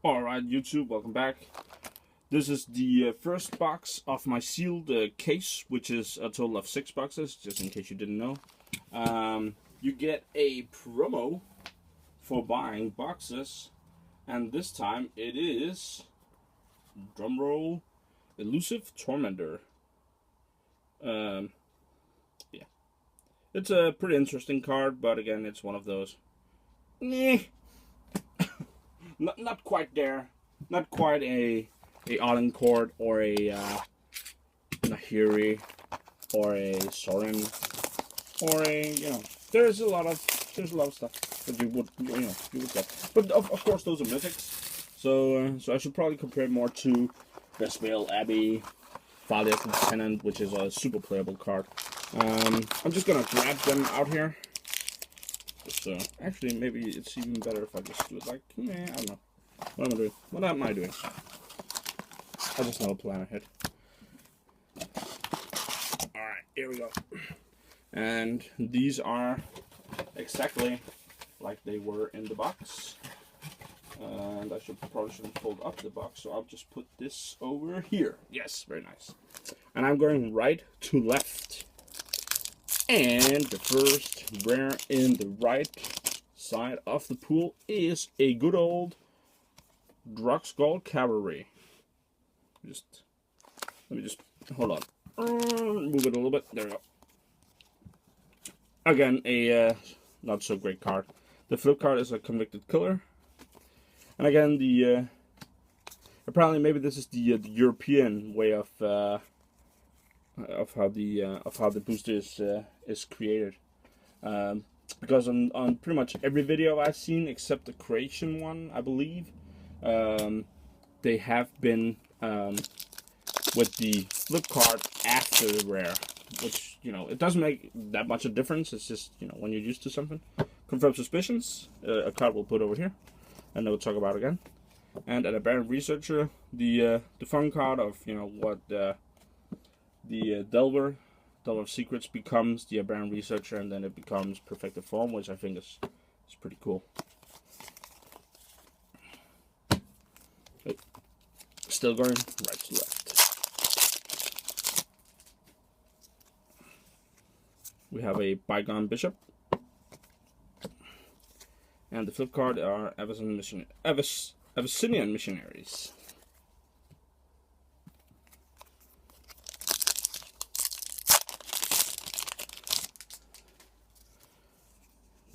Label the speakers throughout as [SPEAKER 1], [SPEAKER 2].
[SPEAKER 1] Alright YouTube, welcome back. This is the first box of my sealed case, which is a total of 6 boxes, just in case you didn't know. You get a promo for buying boxes, and this time it is, drumroll, Elusive Tormentor. Yeah. It's a pretty interesting card, but again, it's one of those, Not quite there. Not quite a Alencourt or a Nahiri or a Sorin or a there's a lot of stuff that you would get. But of course those are mythics. So I should probably compare more to Vespel, Abbey, Thalia's Lieutenant, which is a super playable card. I'm just gonna grab them out here. So actually, maybe it's even better if I just do it like, I don't know. What am I doing? What am I doing? I just know a plan ahead. Alright, here we go. And these are exactly like they were in the box. And I probably shouldn't fold up the box, so I'll just put this over here. Yes, very nice. And I'm going right to left. And the first rare in the right side of the pool is a good old Drugskull Cavalry. Let me just hold on. Move it a little bit. There we go. Again, a not so great card. The flip card is a Convicted Killer, and again, the apparently maybe this is the European way of how the booster is created. Because on pretty much every video I've seen, except the Croatian one, I believe, they have been with the flip card after the rare, which, it doesn't make that much of a difference. It's just, when you're used to something. Confirmed Suspicions, a card we'll put over here, and we'll talk about again. And an Aberrant Researcher, the fun card of, what the Delver of Secrets becomes the Aberrant Researcher, and then it becomes Perfected Form, which I think is pretty cool. Still going right to left. We have a Bygone Bishop. And the flip card are Abyssinian Missionaries.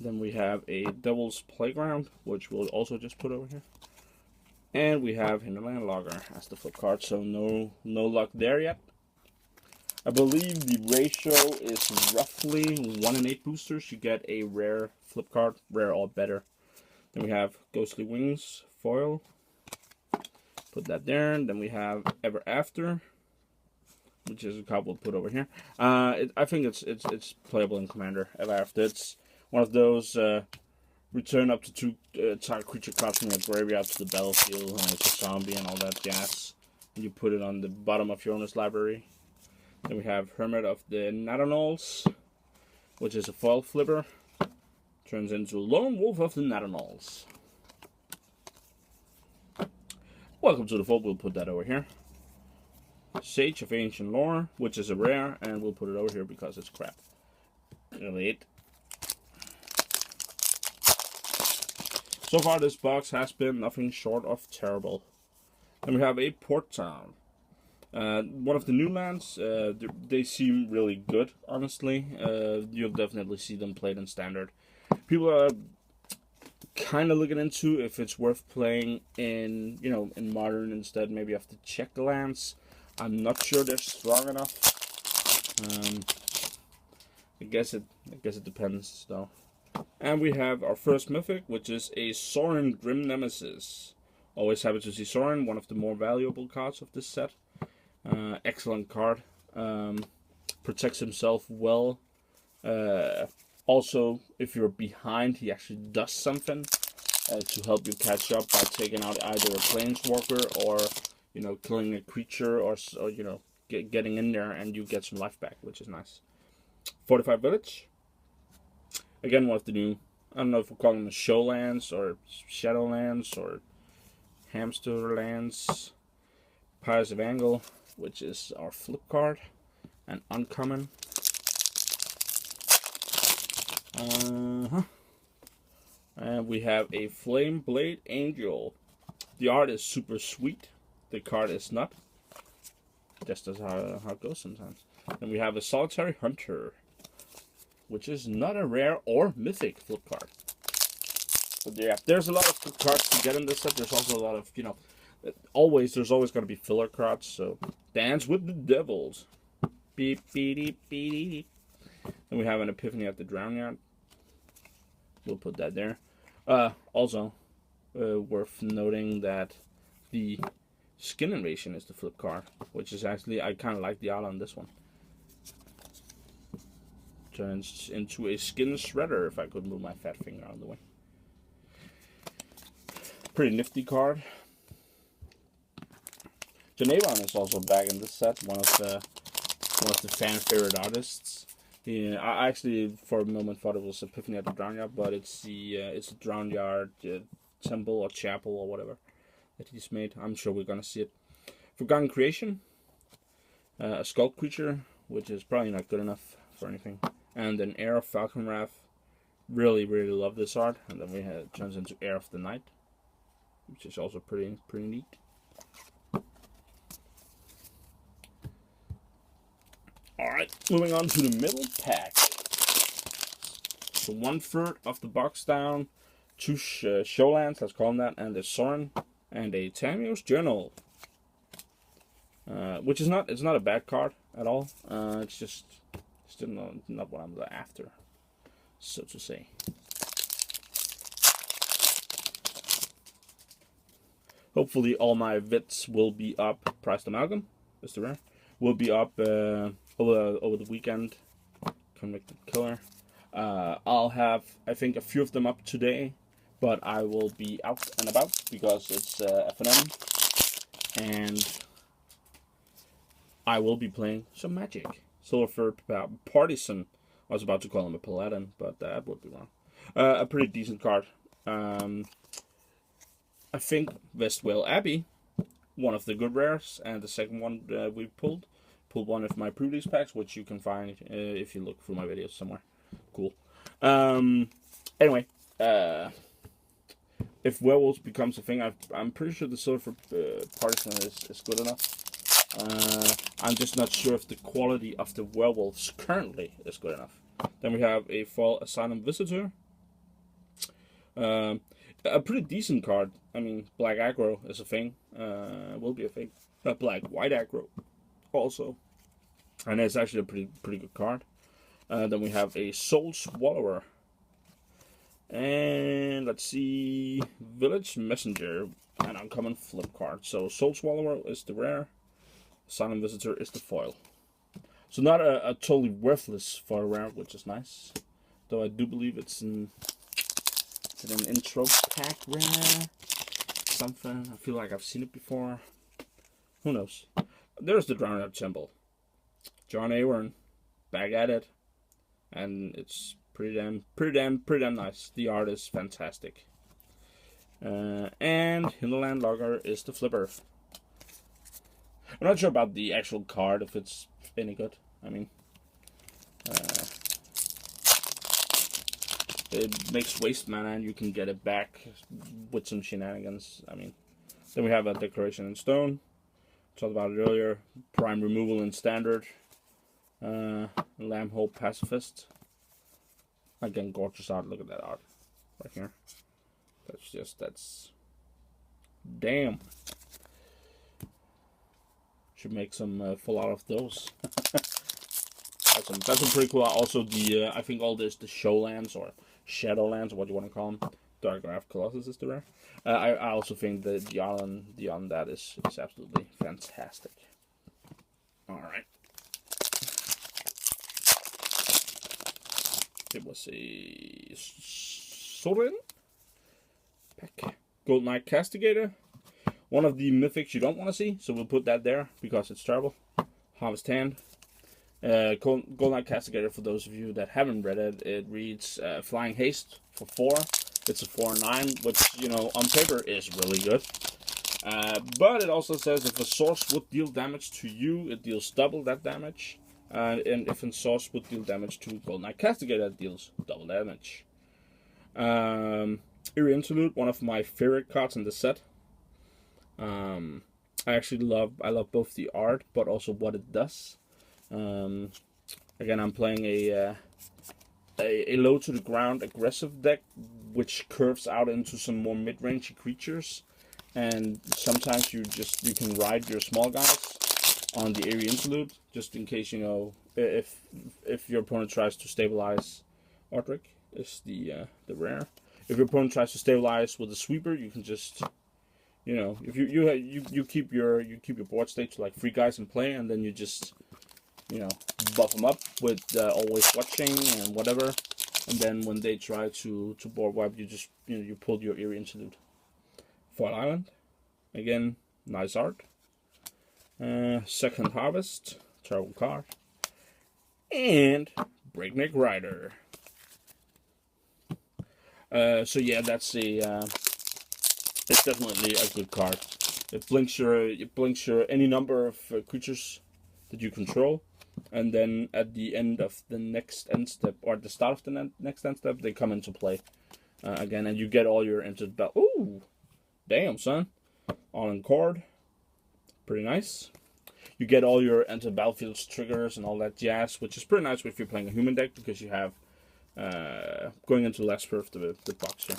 [SPEAKER 1] Then we have a Devil's Playground, which we'll also just put over here. And we have Hinterland Logger as the flip card, so no luck there yet. I believe the ratio is roughly 1 in 8 boosters. You get a rare flip card, rare or better. Then we have Ghostly Wings foil. Put that there. And then we have Ever After, which is a card we'll put over here. I think it's playable in Commander. Ever After, it's one of those return up to 2 target creature cards from your graveyard to the battlefield, and it's a zombie and all that gas. And you put it on the bottom of your owner's library. Then we have Hermit of the Natanols, which is a foil flipper. Turns into Lone Wolf of the Natanols. Welcome to the fold. We'll put that over here. Sage of Ancient Lore, which is a rare, and we'll put it over here because it's crap. Elite. So far, this box has been nothing short of terrible. Then we have a Port Town. One of the new lands. They seem really good, honestly. You'll definitely see them played in Standard. People are kind of looking into if it's worth playing in, in Modern instead, maybe of the Czech lands. I'm not sure they're strong enough. I guess it depends, though. And we have our first mythic, which is a Sorin Grim Nemesis. Always happy to see Sorin, one of the more valuable cards of this set. Excellent card. Protects himself well. Also, if you're behind, he actually does something to help you catch up by taking out either a Planeswalker or, killing a creature or getting in there and you get some life back, which is nice. Fortified Village. Again, one of the new, I don't know if we're calling them Showlands or Shadowlands or Hamster Lands, Pious of Angle, which is our flip card, an uncommon. And we have a Flame Blade Angel. The art is super sweet. The card is not. Just as how it goes sometimes. And we have a Solitary Hunter, which is not a rare or mythic flip card. But yeah, there's a lot of flip cards to get in this set. There's also a lot of, there's always going to be filler cards. So, Dance with the Devils. Beep, beep, beep, beep. Then we have an Epiphany at the Drown Yard. We'll put that there. Also, worth noting that the Skin Invasion is the flip card, which is actually, I kind of like the art on this one. Turns into a Skin Shredder, if I could move my fat finger out of the way. Pretty nifty card. Janavon is also back in this set, one of the fan favorite artists. Yeah, I actually for a moment thought it was Epiphany at the Drown Yard, but it's a Drown Yard temple or chapel or whatever that he's made. I'm sure we're gonna see it. Forgotten Creation, a Skull Creature, which is probably not good enough for anything, and an Heir of Falcon Wrath. Really love this art, and then it turns into Heir of the Night, which is also pretty neat. Alright, moving on to the middle pack. So 1/3 of the box down, 2 Showlands, let's call them that, and a Sorin, and a Tamiyo's Journal. Which is not a bad card at all. It's just still not what I'm after, so to say. Hopefully all my vits will be up. Priced Amalgam, is the rare. Will be up over the weekend. Convicted Killer. I'll have, I think, a few of them up today, but I will be out and about because it's FNM, and I will be playing some Magic. Silver Partisan. I was about to call him a Paladin, but that would be wrong. A pretty decent card. I think Westwell Abbey, one of the good rares, and the second one we pulled one of my pre-release packs, which you can find if you look through my videos somewhere. Cool. Anyway, if werewolves becomes a thing, I'm pretty sure the Silver Partisan is good enough. I'm just not sure if the quality of the werewolves currently is good enough. Then we have a Fall Asylum Visitor. A pretty decent card. I mean, black aggro is a thing. Will be a thing. Black-white aggro also. And it's actually a pretty good card. Then we have a Soul Swallower. And let's see, Village Messenger, an uncommon flip card. So Soul Swallower is the rare. Silent Visitor is the foil. So not a totally worthless foil rare, which is nice. Though I do believe it's an intro pack rare. Something. I feel like I've seen it before. Who knows? There's the Drowned Out Temple. John Aaron, back at it. And it's pretty damn nice. The art is fantastic. And Hinterland Logger is the flipper. I'm not sure about the actual card, if it's any good. I mean, it makes waste mana and you can get it back with some shenanigans. I mean, then we have a Declaration in Stone. Talked about it earlier. Prime Removal in Standard. Lambhole Pacifist. Again, gorgeous art. Look at that art right here. That's damn. Should make some full out of those. That's some pretty cool. Also, I think all this, the Showlands or Shadowlands, or what you want to call them. Dark Colossus is the rare. I also think that the on that is absolutely fantastic. Alright. It was a Sorin pack. Gold Knight Castigator. One of the mythics you don't want to see, so we'll put that there because it's terrible. Harvest Hand. Gold Knight Castigator, for those of you that haven't read it, it reads Flying Haste for 4. It's a 4/9, which, on paper is really good. But it also says if a source would deal damage to you, it deals double that damage. And if a source would deal damage to Golden Knight Castigator, it deals double damage. Eerie Interlude, one of my favorite cards in the set. I love both the art, but also what it does. Again, I'm playing a low to the ground aggressive deck, which curves out into some more mid-range creatures, and sometimes you can ride your small guys on the Eerie Interlude, just in case, you know, if your opponent tries to stabilize. Ordric is the rare. If your opponent tries to stabilize with a sweeper, you can just, you know, if you keep your board state to like 3 guys in play, and then you just, you know, buff them up with always watching and whatever, and then when they try to board wipe, you just, you know, you pull your Eerie Interlude. Foil Island, again, nice art. Second Harvest, terrible card, and Breakneck Rider. So yeah, that's it's definitely a good card. It blinks your any number of creatures that you control, and then at the end of the next end step, or at the start of the next end step, they come into play again, and you get all your entered battle. Ooh, damn son, all in cord, pretty nice. You get all your entered battlefields triggers and all that jazz, which is pretty nice if you're playing a human deck, because you have going into the last part of the box here.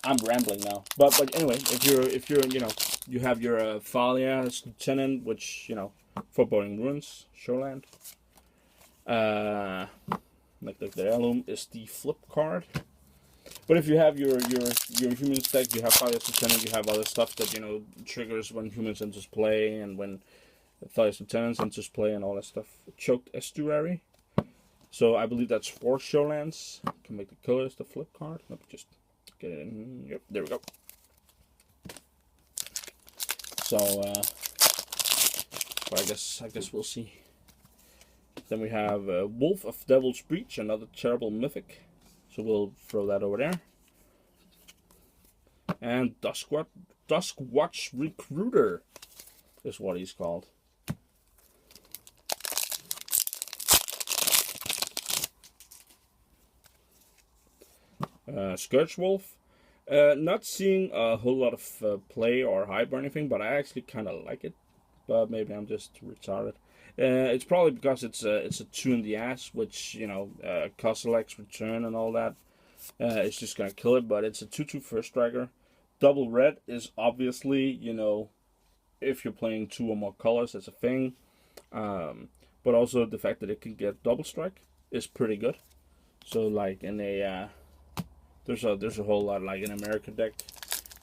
[SPEAKER 1] I'm rambling now, but anyway, if you're you know, you have your Thalia's Lieutenant, which, you know, Foreboding Ruins, Showland. Like the heirloom is the flip card. But if you have your human deck, you have Thalia's Lieutenant, you have other stuff that, you know, triggers when humans enters play, and when Thalia's Lieutenant enters play, and all that stuff. Choked Estuary. So I believe that's 4 Showlands. Can make the colors the flip card. Let me just get it in. Yep, there we go. So I guess we'll see. Then we have Wolf of Devil's Breach, another terrible mythic. So we'll throw that over there. And Duskwatch Recruiter is what he's called. Scourge Wolf. Not seeing a whole lot of play or hype or anything, but I actually kind of like it. But maybe I'm just retarded. It's probably because it's a 2 in the ass, which, you know, Kozilek's return and all that. It's just gonna kill it, but it's a 2/2 first striker. Double red is obviously, you know, if you're playing 2 or more colors, that's a thing. But also the fact that it can get double strike is pretty good. So like in a there's a whole lot, like in America deck,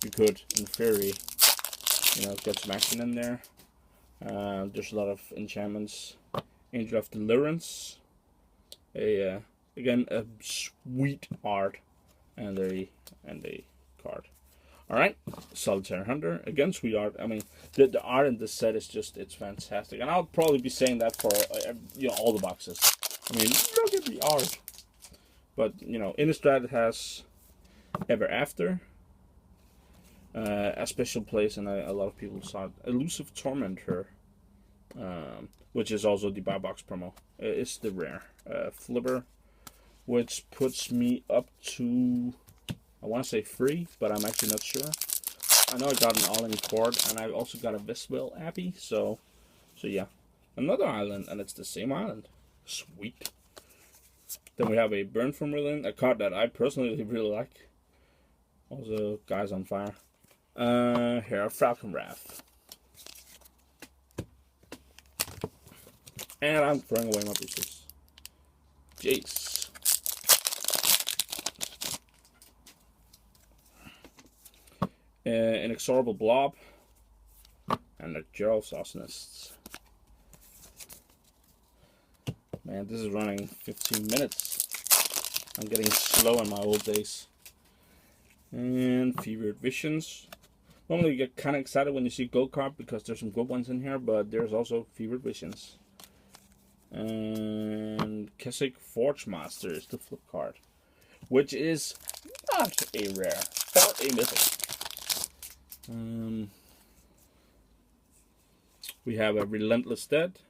[SPEAKER 1] you could in theory, you know, get some action in there. There's a lot of enchantments. Angel of Deliverance, again a sweet art, and a card. All right, Solitary Hunter, again sweet art. I mean, the art in this set is just, it's fantastic, and I'll probably be saying that for you know, all the boxes. I mean, look at the art. But you know, Innistrad has Ever After, a special place, and a lot of people saw it. Elusive Tormentor, which is also the buy box promo. It's the rare flipper, which puts me up to, I want to say 3, but I'm actually not sure. I know I got an all-in cord, and I also got a Viswell Abbey, so yeah. Another island, and it's the same island. Sweet. Then we have a Burn from Merlin, a card that I personally really like. Also, Guys on Fire. Here are Falcon Wrath. And I'm throwing away my boosters. Jace. Inexorable Blob. And the Gerald's Arsonists. Man, this is running 15 minutes. I'm getting slow in my old days. And Fevered Visions. Normally you get kind of excited when you see gold card because there's some good ones in here, but there's also Fevered Visions. And Keswick Forge Master is the flip card, which is not a rare or a mythic. We have a Relentless Dead.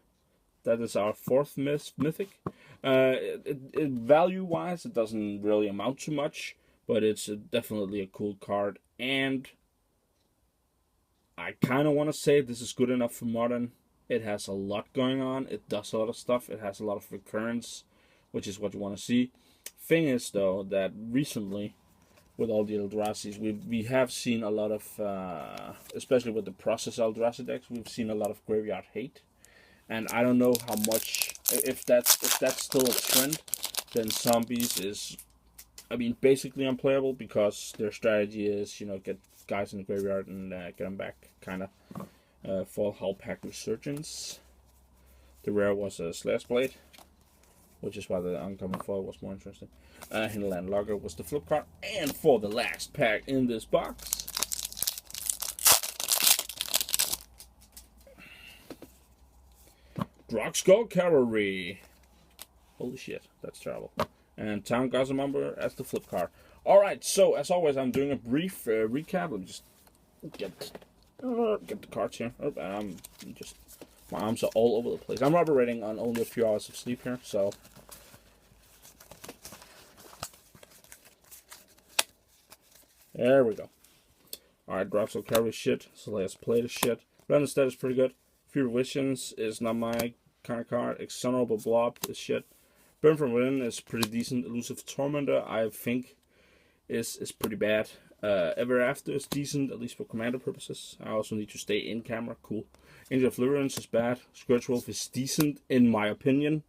[SPEAKER 1] That is our 4th mythic. Value-wise, it doesn't really amount to much, but it's definitely a cool card. And I kind of want to say this is good enough for Modern. It has a lot going on. It does a lot of stuff. It has a lot of recurrence, which is what you want to see. Thing is, though, that recently, with all the Eldrazi's, we have seen a lot of, especially with the process Eldrazi decks, we've seen a lot of graveyard hate. And I don't know how much, if that's still a trend, then Zombies is, I mean, basically unplayable, because their strategy is, get guys in the graveyard and get them back, kind of. Fall Hull Pack Resurgence. The rare was a Slash Blade, which is why the uncommon foil was more interesting. Hinterland Logger was the flip card. And for the last pack in this box, Drogskull Cavalry. Holy shit, that's terrible. And Town Gazamumber as the flip card. Alright, so as always, I'm doing a brief recap. Let me just get the cards here. My arms are all over the place. I'm operating on only a few hours of sleep here, so. There we go. Alright, Drogskull Cavalry shit. So let's play the shit. Innistrad is pretty good. Fear Visions is not my kind of card. Exonerable Blob is shit. Burn From Within is pretty decent. Elusive Tormentor, I think, is pretty bad. Ever After is decent, at least for commander purposes. I also need to stay in camera. Cool. Angel of Deliverance is bad. Scourge Wolf is decent, in my opinion.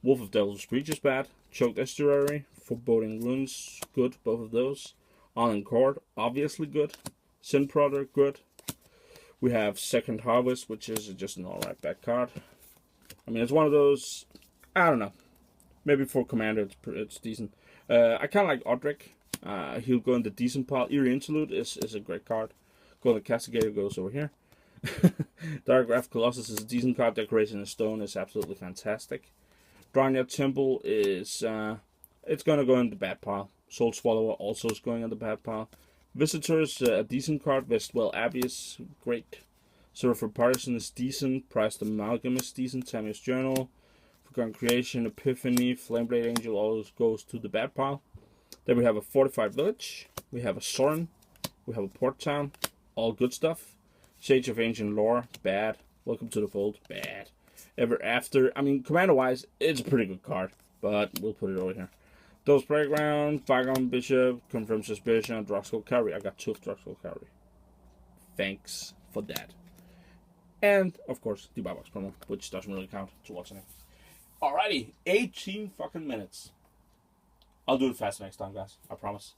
[SPEAKER 1] Wolf of Devil's Breach is bad. Choked Estuary, Foreboding Runes, good, both of those. On and Cord, obviously good. Sin Prodder, good. We have Second Harvest, which is just an alright back card. I mean, it's one of those, I don't know. Maybe for commander it's decent. I kind of like Odric. He'll go in the decent pile. Eerie Interlude is a great card. Golden Castigator goes over here. Dark Wrath Colossus is a decent card. Decoration in Stone is absolutely fantastic. Dranya Temple is, it's going to go in the bad pile. Soul Swallower also is going in the bad pile. Visitor is a decent card. Westwell Abbey is great. Surfer Partisan is decent. Priced Amalgam is decent. Samuel's Journal, Forgotten Creation, Epiphany, Flameblade Angel all goes to the bad pile. Then we have a Fortified Village. We have a Sorin. We have a Port Town. All good stuff. Sage of Ancient Lore, bad. Welcome to the Fold, bad. Ever After, I mean, commander-wise, it's a pretty good card, but we'll put it over here. Those Playground, Bygone Bishop, Confirmed Suspicion, Drogskull Cavalry. I got 2 of Drogskull Cavalry. Thanks for that. And, of course, the buy box promo, which doesn't really count towards anything. Alrighty, 18 fucking minutes. I'll do it fast next time, guys. I promise.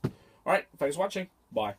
[SPEAKER 1] Alright, thanks for watching. Bye.